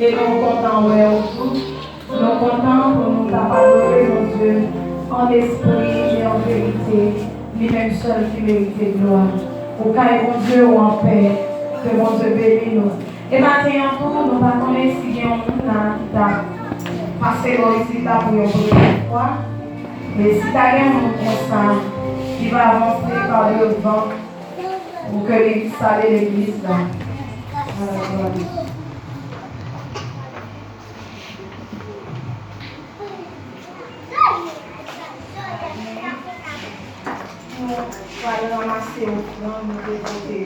Et nous comptons, ouais, autour. Nous comptons pour nous capables, mon Dieu, en esprit et en vérité, lui-même seul qui mérite gloire. Au cas où mon Dieu ou en paix, que mon Dieu bénisse nous. Et maintenant, tout, nous ne connaissons si bien on a passé ici pour une première fois. Mais si tu as un constat qui va avancer par le vent, pour que l'église salle l'église là. On va aller ramasser au fond, nous déposer.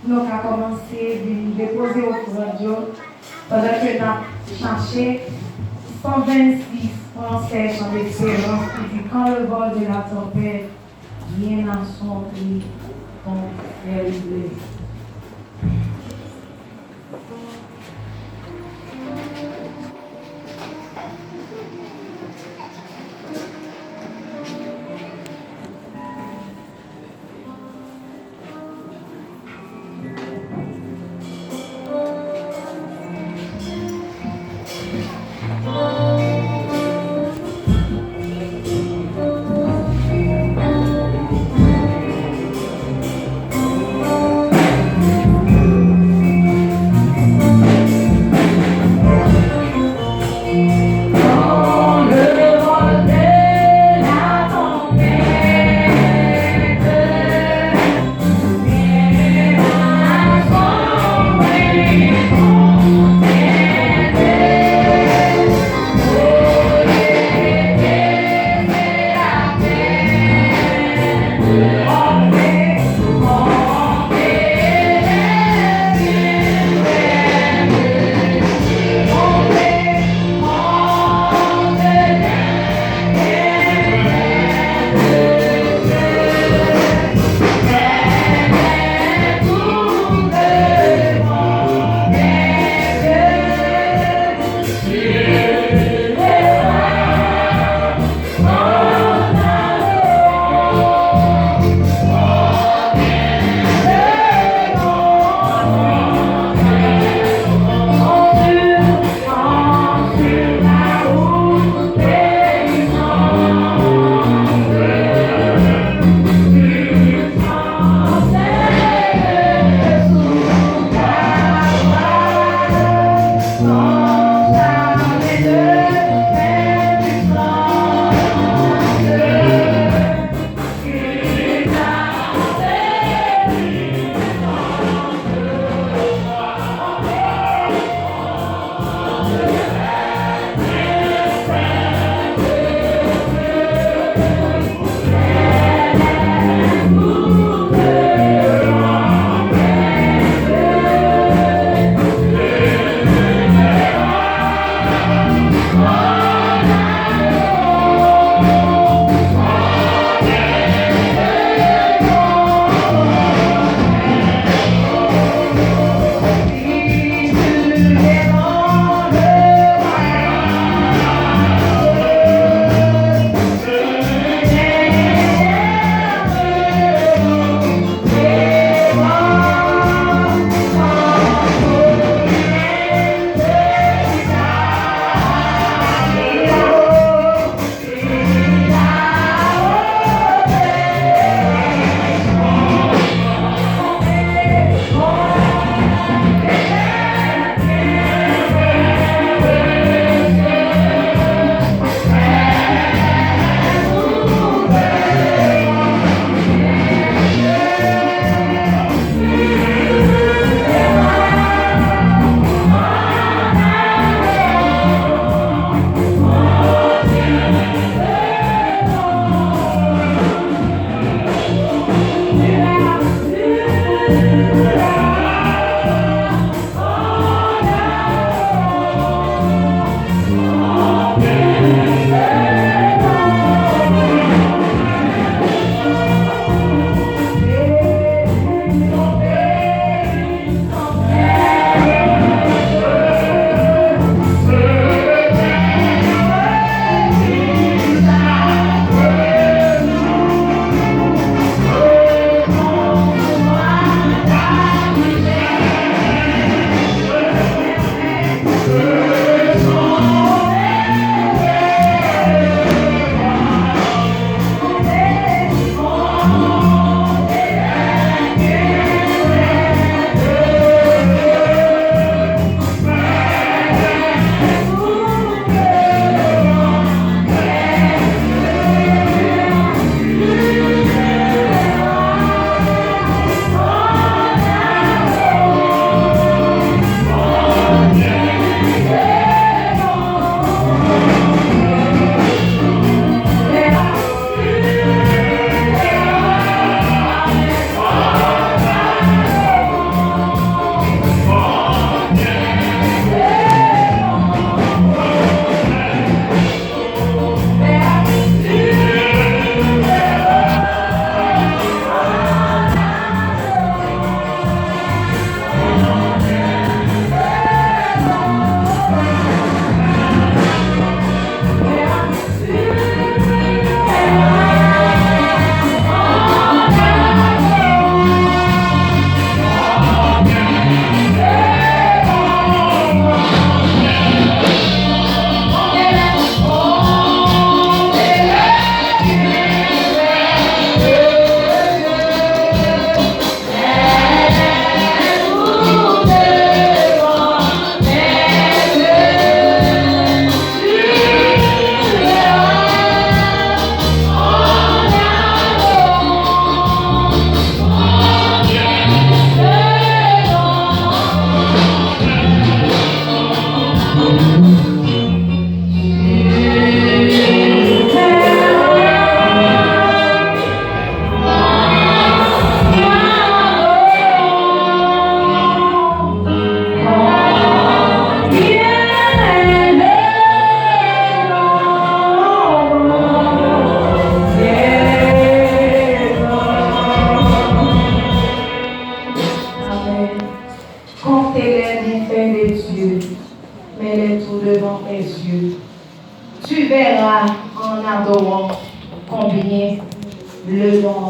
Nous avons commencé à déposer au radio pendant que nous avons cherché 126 conseils en espérance qui dit quand le vol de la tempête vient à son prix, ton frère blessé.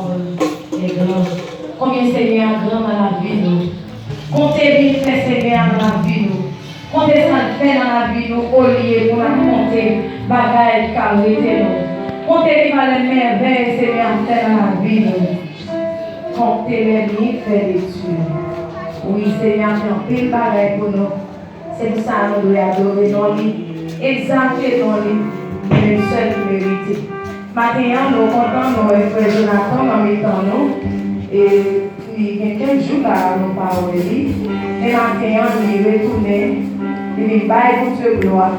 parole est grande. Combien Seigneur est grand dans la vie nous. Comptez vite fait Seigneur dans la vie nous. Comptez ça fait dans la vie nous au lieu pour la compter bagaille carité nous. Comptez qui va les merveilles Seigneur fait dans la vie nous. Comptez les livres fait des dieux. Oui Seigneur fait un pile bagaille pour nous. C'est pour ça que nous devons adorer dans lui, exalter dans lui, mais le seul qui mérite. Maintenant, nous comptons nos frères Jonathan dans mes temps nous. Et il y a quelques jours là, nous parlons de lui. Et maintenant, il est retourné. Il vient bailler pour Dieu gloire.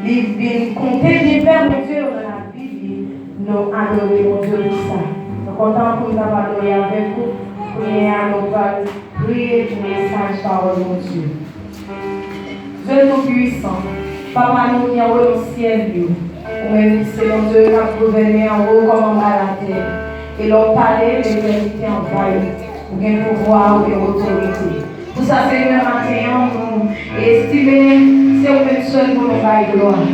Il vient compter les pères de Dieu dans la vie. Nous adorer mon Dieu pour ça. Nous comptons pour nous adorer avec vous. Prier à nos parents. Prier pour les sages paroles de mon Dieu. Dieu tout-puissant, Papa nous qui est au ciel, nous-mêmes, c'est mon Dieu qui a gouverné en haut comme en bas la terre. Et l'on parlait de l'éternité en bas, ou bien pouvoir, ou bien autorité. Pour ça, Seigneur, maintenant, nous estimons, c'est au même seul pour nous faire gloire.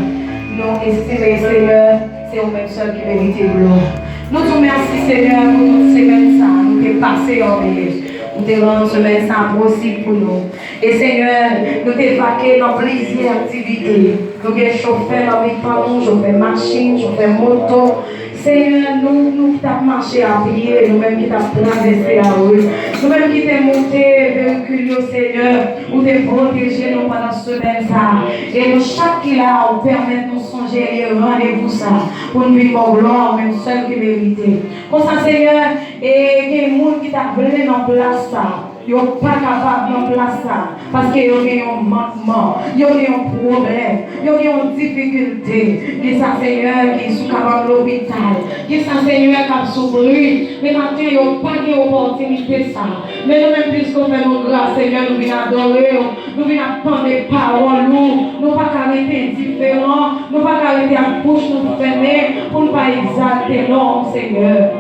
Nous estimons, Seigneur, c'est au même seul qui mérite gloire. Nous te remercions, Seigneur, pour toutes ces mêmes ça, nous t'es passé en meilleur. Nous te rendons semaine sans possible pour nous. Et Seigneur, nous t'évaquer dans plusieurs activités. Nous avons chauffeur dans les panneaux, chauffeur machine, chauffeur moto. Seigneur, nous qui avons marché à pied, nous-mêmes qui avons traversé la rue, nous-mêmes qui avons monté véhicule, Seigneur, nous t'avons protégé nous pendant ce semaine. Et nous, chaque qui là, nous permet de nous songer et rendez-vous ça, pour nous vivre en gloire, même seul qui mérite. Comme ça, Seigneur, et il y a des gens qui t'a venu en place ça. Ils ne sont pas capables de placer ça parce qu'ils ont un manquement, ils ont un problème, ils ont une difficulté. Qui est un Seigneur qui est sous capable de l'hôpital, qui est un Seigneur qui a souffert, mais maintenant ils n'ont pas d'opportunité ça. Mais nous-mêmes, puisqu'on fait nos grâces, Seigneur, nous venons adorer, nous venons attendre les paroles, nous ne pas arrêter indifférents, nous ne pas arrêter à bouche nous fermer pour ne pas exalter non, Seigneur.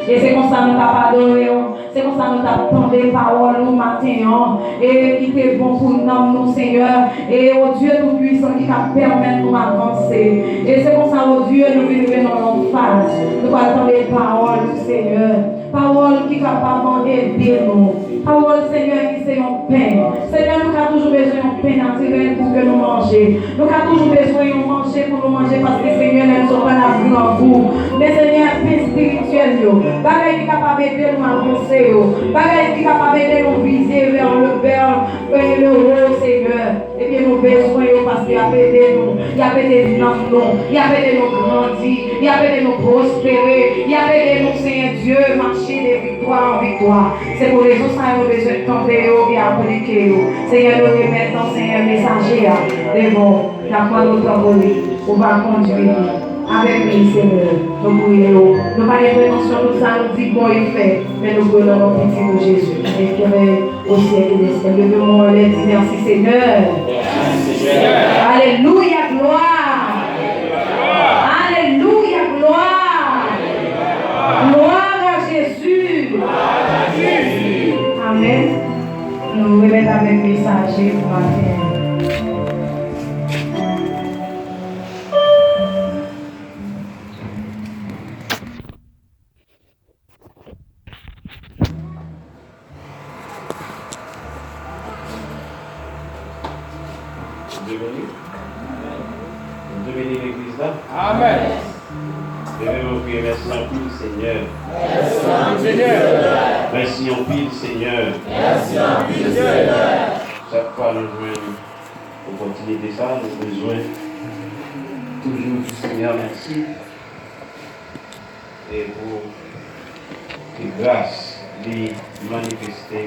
Et c'est comme ça que nous t'avons adoré, c'est comme ça que nous t'avons des paroles nous matin, et qui est bon pour nous, Seigneur, et au Dieu tout-puissant qui va permettre de nous avancer. Et c'est comme ça, au Dieu, nous venons en face, nous attendons les paroles du Seigneur, paroles qui sont capables d'aider nous, paroles, Seigneur, qui sont en paix. Seigneur, nous avons toujours besoin de paix naturelle pour que nous mangions. Nous avons toujours besoin de manger pour nous manger parce que, Seigneur, nous ne sommes pas la vie en vous. Mais, Seigneur, paix spirituelle, bagaille qui est capable d'aider nous à avancer, bagaille qui est capable d'aider nous à viser vers le haut, Seigneur. Et bien, nous besoin parce qu'il a aidé nous, il a aidé nous, il a aidé nous grandir, il a aidé nous prospérer, il a aidé nous, Seigneur Dieu, marcher de victoire en victoire. C'est pour les autres, nous avons besoin de tomber et appliquer. Seigneur, nous remettons, Seigneur, messager, devant la croix de notre volée, on va conduire. Avec lui, Seigneur, nous prions. Nous pas de prétention, nous allons dire bon et fait, mais nous prions dans le petit de Jésus. Inspirez au ciel des cieux. Levez-moi les dire merci Seigneur. Alléluia, gloire. Alléluia, gloire. Gloire à Jésus. Amen. Nous remettons avec le messager pour matin. Amen. Devez-vous prier, merci en pile, Seigneur. Merci en Seigneur. Merci en pile, Seigneur. Merci en pile, Seigneur. Chaque fois, nous jouons l'opportunité de ça, nous avons besoin toujours du Seigneur, merci. Et pour que grâce les manifester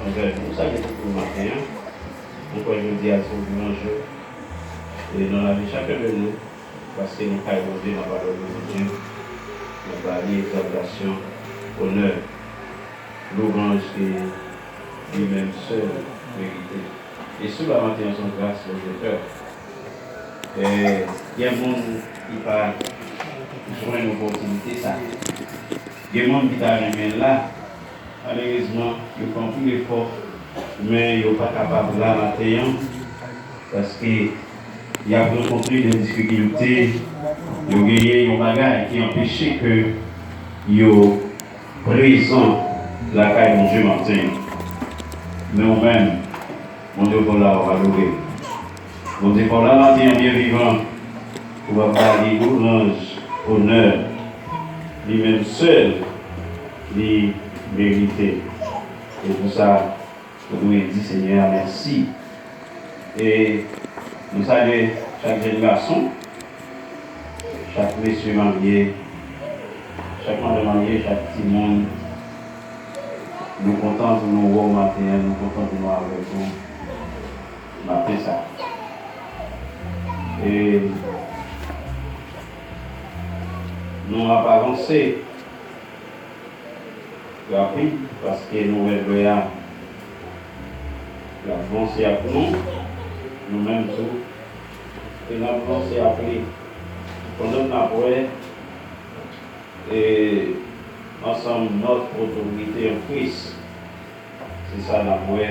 envers nous. Ça, c'est tout le matin. Pourquoi je dis à son dimanche, et dans la vie chacun de nous, parce que nous avons évolué dans la parole de Dieu, nous avons dit exaltation, honneur, louange et lui-même seul vérité. Et sous la matin, son grâce, le cœur. Il y a un monde qui va jouer une opportunité, ça. Il y a un monde qui t'a remis là, malheureusement, ils font tout l'effort, mais ils ne sont pas capables là matin, parce que il y a rencontré des difficultés, il y a gagné un bagage qui empêchait que ils présent la caille mon Dieu matin. Mais nous-mêmes, mon Dieu, pour là, on va louer. Mon Dieu, pour là, matin, bien vivant, on va parler louange, honneur, lui-même seul, lui mérité. Et pour ça, nous dit Seigneur, merci. Et nous saluons chaque jeune garçon, chaque monsieur marié, chaque monde marié, chaque petit monde. Nous contents de nous voir matin, nous contents de nous avec vous. Matin ça. Et nous avons avancé rapide parce que nous avons avancé à nous, nous-mêmes tous, et nous avons avancé à appeler. Pendant que nous avons et ensemble notre autorité en Christ. C'est ça la voie,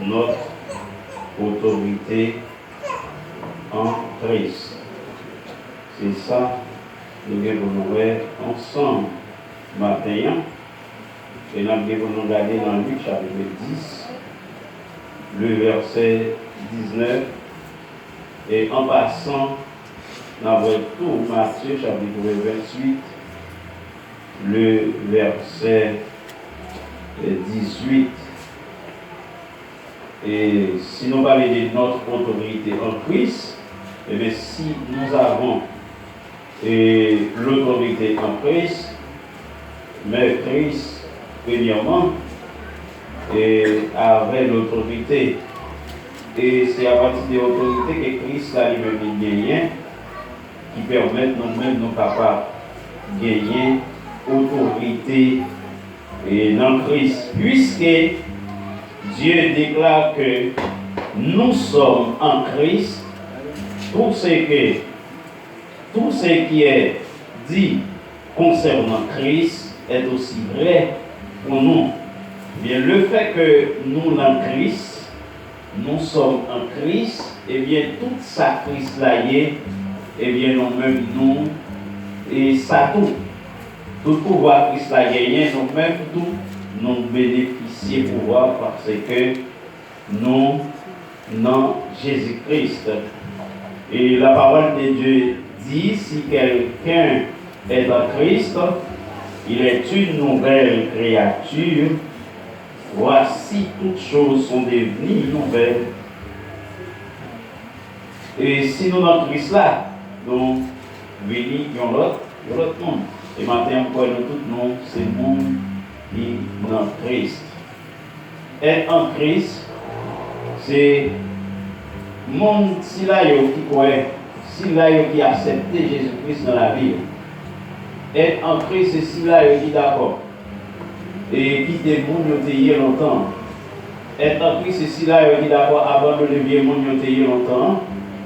notre autorité en Christ. C'est ça nous devons ensemble matin. Et nous devons regarder dans Luc chapitre 10, le verset 19. Et en passant, nous avons tout Matthieu chapitre 28, le verset 18. Et si nous parlons de notre autorité en Christ, eh bien, si nous avons l'autorité en Christ, mais Christ, premièrement, avait l'autorité. Et c'est à partir de l'autorité que Christ a lui-même gagné, qui permet nous-mêmes nous capables de gagner autorité et dans Christ, puisque Dieu déclare que nous sommes en Christ, tout ce qui est dit concernant Christ est aussi vrai pour nous. Bien, le fait que nous en Christ, nous sommes en Christ, et bien tout ça Christ là y est, et bien nous-mêmes nous et ça tout pouvoir Christ a gagné, nous-mêmes tout nous bénéficier pouvoir parce que nous dans Jésus-Christ. Et la parole de Dieu dit, si quelqu'un est en Christ, il est une nouvelle créature. Voici, toutes choses sont devenues nouvelles. Et si nous dans Christ là, nous venons dans l'autre monde. Et maintenant, pour nous tous, nous, c'est le monde qui est dans Christ. Être en Christ, c'est le monde si là qui croit, si là qui accepte Jésus-Christ dans la vie. Être en Christ, c'est si là qui est d'accord. Et quitter le monde qui est longtemps. Être en Christ, c'est si là qui est d'accord abandonner le vieux monde qui est longtemps,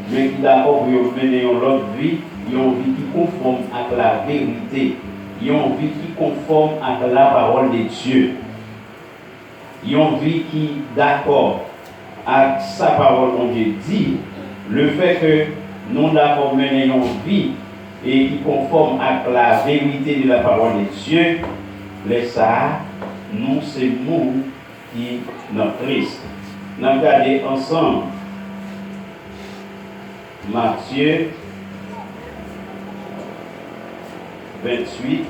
mais qui est d'accord pour mener l'autre vie. Ils ont une vie qui conforme à la vérité. Ils ont une vie qui conforme à la parole de Dieu. Ils ont une vie qui est d'accord avec sa parole, comme Dieu dit. Le fait que nous d'accord mener une vie et qui conforme à la vérité de la parole de Dieu, laisse ça, nous, c'est nous qui sommes Christ. Nous allons regarder ensemble Matthieu 28.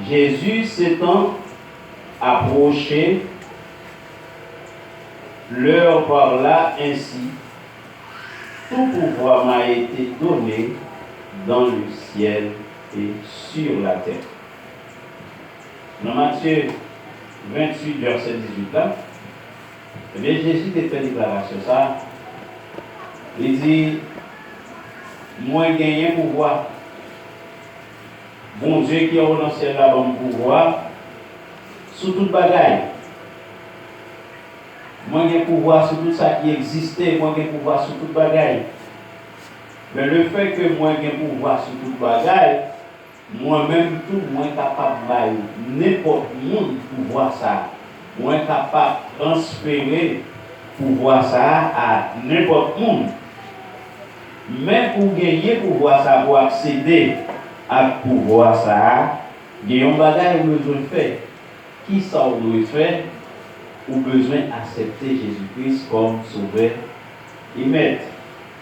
Jésus s'étant approché, leur parla ainsi: tout pouvoir m'a été donné dans le ciel et sur la terre. Dans Matthieu 28, verset 18 là, eh bien, Jésus a fait une déclaration ça. Il dit: moi j'ai gagné pouvoir. Bon Dieu qui a renoncé là bon pouvoir sur toute bagaille. Moi, j'ai pouvoir sur tout ça qui existait, moi, j'ai pouvoir sur tout bagaille. Mais le fait que moi, j'ai pouvoir sur tout bagaille, moi-même, tout, moi, capable de n'importe monde pouvoir ça. Moi, capable de transférer pouvoir ça à n'importe monde. Mais pour gagner pouvoir ça, pour accéder à pouvoir ça, il y a un bagage que vous devez faire. Qui ça vous devez faire? Ou besoin d'accepter Jésus-Christ comme sauveur et maître.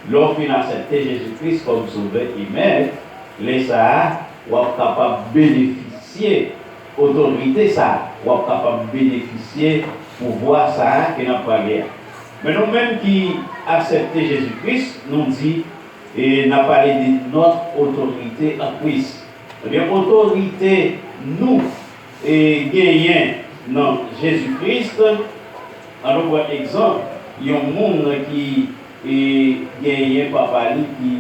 Lorsqu'on accepte Jésus-Christ comme sauveur et maître, les ça, vous êtes capable de bénéficier autorité ça, vous êtes capable de bénéficier pouvoir ça qui n'a pas l'air. Mais nous-mêmes qui acceptons Jésus-Christ, nous dit et n'a parlé de notre autorité en Christ. C'est-à-dire autorité nous et gagnons dans Jésus-Christ. Alors par exemple, il y a un monde qui gagne papa qui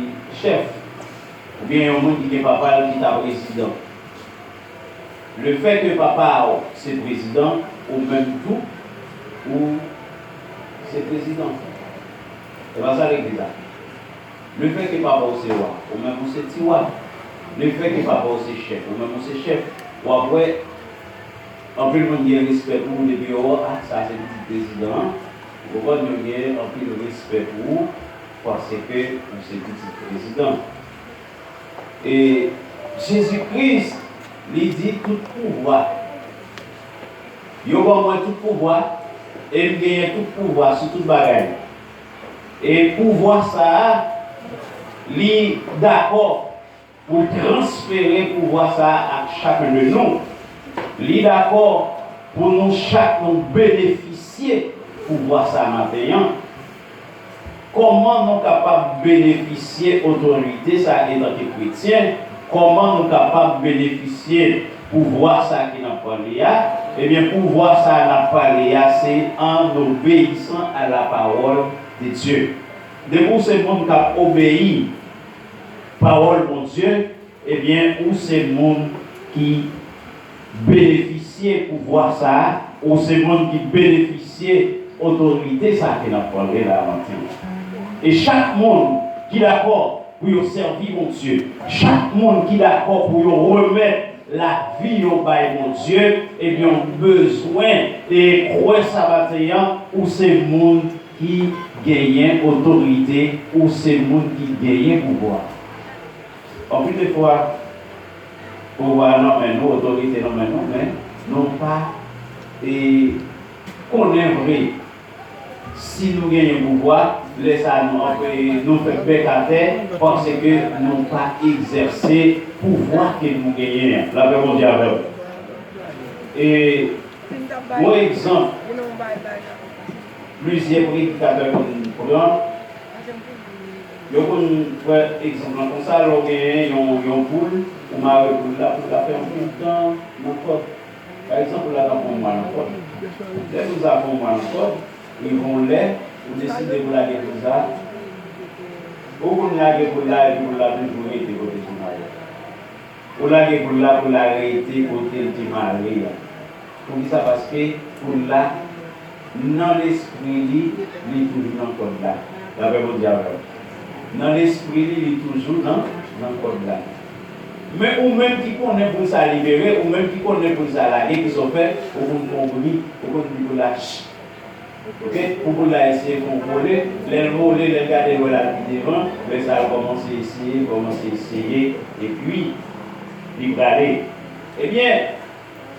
chef, ou bien un monde qui gagne papa qui est président. Le fait que papa c'est président, ou même tout, ou c'est président. C'est pas ça l'église. Le fait que papa c'est roi, ou même c'est tiwa. Le fait que papa c'est chef, ou même c'est chef. Ou après, en plus, on a respect pour le bureau, ça c'est le président. Vous voyez, on a un peu de respect pour vous, parce que c'est le petit président. Et Jésus-Christ, il dit tout pouvoir. Il y a vraiment tout pouvoir, et il gagne tout pouvoir sur toute bagaille. Et pouvoir ça, il est d'accord pour transférer pouvoir ça à chacun de nous. Il est d'accord pour nous chaque nous bénéficier pouvoir ça maintenant. Comment nous sommes capables de bénéficier autorité ça en tant que chrétien? Comment nous sommes capables de bénéficier pouvoir ça qui n'a pas lié? Eh bien, pouvoir ça n'a pas lié, c'est en obéissant à la parole de Dieu. De où c'est le monde qui a obéi parole de Dieu, eh bien, où c'est le monde qui bénéficier pouvoir ça, ou c'est le monde qui bénéficier autorité ça qui n'a pas lié là maintenant. Et chaque monde qui est d'accord pour servir mon Dieu, chaque monde qui est d'accord pour remettre la vie au bail mon Dieu, eh bien, on a besoin de croire ça maintenant, ou c'est le monde qui gagne autorité, ou c'est le monde qui gagne pouvoir. En plus des fois, pouvoir non mais nous, autorité non mais nous, mais non pas et qu'on est vrai. Si nous gagnons pouvoir, laissez nous faire bec à terre parce que nous n'avons pas exercé le pouvoir que nous gagnons. La paix mondiale. Et pour exemple, plusieurs prédicateurs comme ça, par exemple, comme ça, on a une poule, on a une poule là, pour la faire un peu de temps, par exemple, là, on a un mois. Dès que nous avons un mois, ils vont l'air, vous décidez de la guerre pour ça. Beaucoup de la guerre pour la toujours été côté du mari. Pour la guerre pour la réalité côté du mari. Pour ça, parce que pour la, dans l'esprit, il est toujours dans le code là. La paix mondiale. Dans l'esprit, il est toujours dans le code là. Mais ou même qui connaît pour ça libérer, ou même qui connaît pour ça la qui sont faits, au compromis, au compromis lâche. Ok, pour la essayer de contrôler, les voler, les garder devant, mais ça a commencé à essayer, et puis, aller. Eh bien,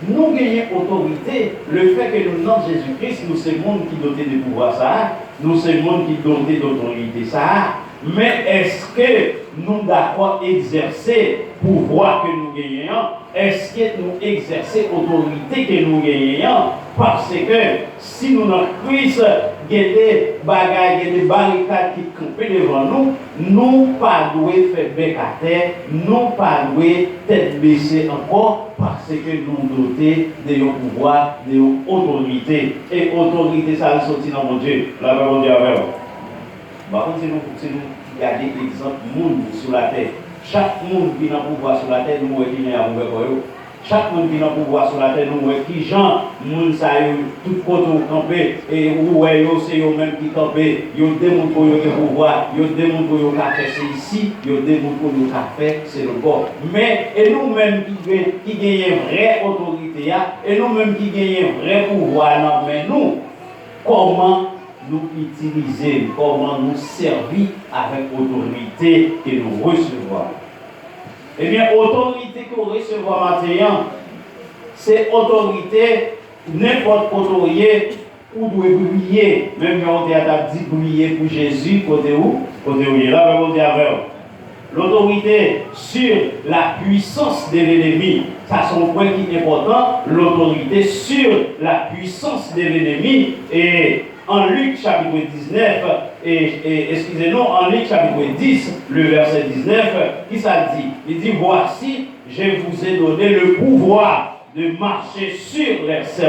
nous gagnons autorité, le fait que nous nommons Jésus-Christ, nous sommes le monde qui est doté de pouvoir ça, nous sommes le monde qui est doté d'autorité ça, mais est-ce que nous d'accord exercer pouvoir que nous gagnons? Est-ce que nous exercer autorité que nous gagnons? Parce que si nous n'avons Christ, il y a des bagages, il y a des barricades qui campent devant nous, nous ne devons pas faire bec à terre, nous ne devons pas tête baissée encore, parce que nous dotés de nos pouvoirs, de nos autorités. Et autorité, ça a sorti dans mon Dieu. La paix mon Dieu avec vous. Par contre, si nous regardons l'exemple monde sur la terre, chaque monde qui a pouvoir sur la terre, nous voyons qu'il y a un pouvoir. Chaque monde qui a le pouvoir sur la terre, nous voyons qui gens, moun sa tout côté au campé, et où c'est eux même qui campé, ils démontrent pour le pouvoir, ils démontrent pour le café, c'est ici, ils démontrent pour le café, c'est le corps. Mais, et nous-mêmes qui gagnons vraie autorité, et nous-mêmes qui gagnons vrai pouvoir, mais nous, comment nous utiliser, comment nous servir avec autorité que nous recevons. Eh bien, autorité que nous recevons maintenant, c'est autorité, n'importe autorité, où doit briller, même quand on a dit briller pour Jésus, côté où il est là, on dit avec l'autorité sur la puissance de l'ennemi, ça c'est un point qui est important, l'autorité sur la puissance de l'ennemi. Et en Luc chapitre 19, excusez-nous, en Luc chapitre 10, le verset 19, qui ça dit? Il dit, voici, je vous ai donné le pouvoir de marcher sur les serpents.